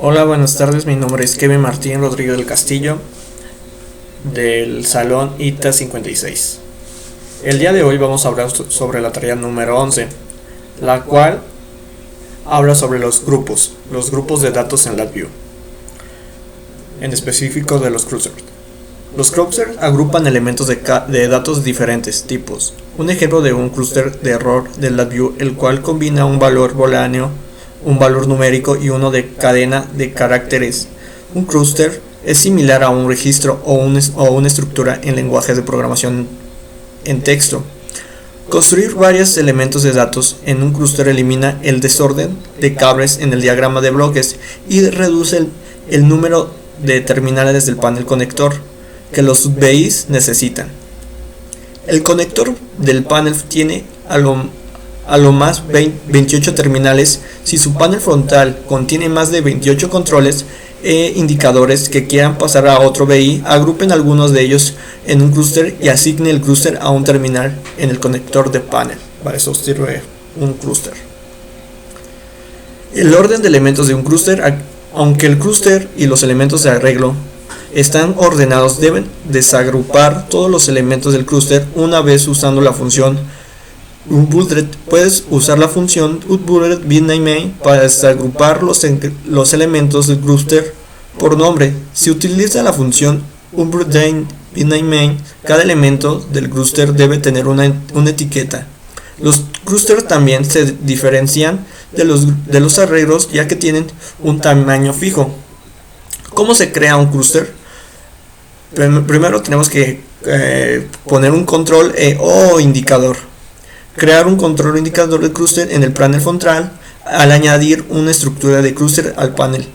Hola, buenas tardes. Mi nombre es Kevin Martín Rodríguez del Castillo, del Salón ITA 56. El día de hoy vamos a hablar sobre la tarea número 11, la cual habla sobre los grupos de datos en LabVIEW, en específico de los clusters. Los clusters agrupan elementos de datos de diferentes tipos. Un ejemplo de un clúster de error de LabVIEW, el cual combina un valor booleano, un valor numérico y uno de cadena de caracteres. Un clúster es similar a un registro o una estructura en lenguajes de programación en texto. Construir varios elementos de datos en un clúster elimina el desorden de cables en el diagrama de bloques y reduce el número de terminales del panel conector que los VIs necesitan. El conector del panel tiene a lo más 28 terminales. Si su panel frontal contiene más de 28 controles e indicadores que quieran pasar a otro VI, agrupen algunos de ellos en un clúster y asigne el clúster a un terminal en el conector de panel. Para eso sirve un clúster. El orden de elementos de un clúster. Aunque el clúster y los elementos de arreglo están ordenados, deben desagrupar todos los elementos del clúster una vez usando la función unbundled. Puedes usar la función unbundled bname para desagrupar los elementos del clúster por nombre. Si utiliza la función unbundled bname, cada elemento del clúster debe tener una etiqueta. Los clústeres también se diferencian de los arreglos, ya que tienen un tamaño fijo. ¿Cómo se crea un clúster? Primero tenemos que poner un control o indicador. Crear un control o indicador de clúster en el panel frontal al añadir una estructura de clúster al panel,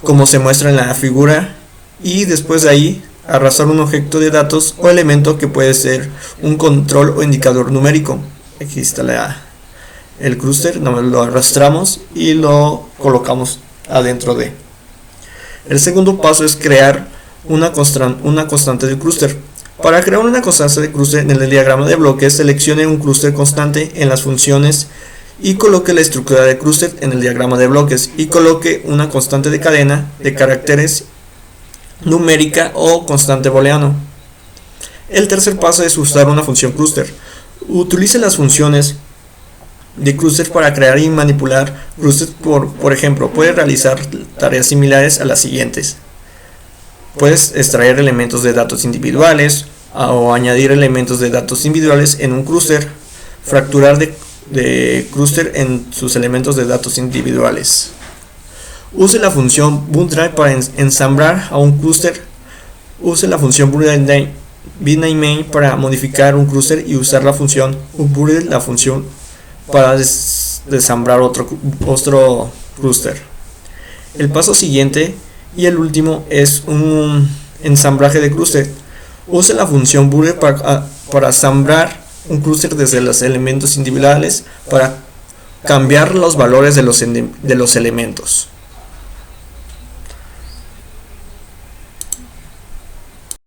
como se muestra en la figura, y después de ahí arrastrar un objeto de datos o elemento que puede ser un control o indicador numérico. Aquí está el clúster, lo arrastramos y lo colocamos adentro de. El segundo paso es crear una constante del clúster. Para crear una constante de clúster en el diagrama de bloques, seleccione un clúster constante en las funciones y coloque la estructura de clúster en el diagrama de bloques y coloque una constante de cadena de caracteres numérica o constante booleano. El tercer paso es usar una función clúster. Utilice las funciones de clúster para crear y manipular clústeres. Por ejemplo, puede realizar tareas similares a las siguientes. Puedes extraer elementos de datos individuales o añadir elementos de datos individuales en un clúster, fracturar de clúster en sus elementos de datos individuales. Use la función bundle para ensamblar a un clúster. Use la función bname para modificar un clúster y usar la función unbundle, la función para desamblar otro clúster. El paso siguiente y el último es un ensamblaje de clúster. Use la función bundle para asamblar un clúster desde los elementos individuales para cambiar los valores de los elementos.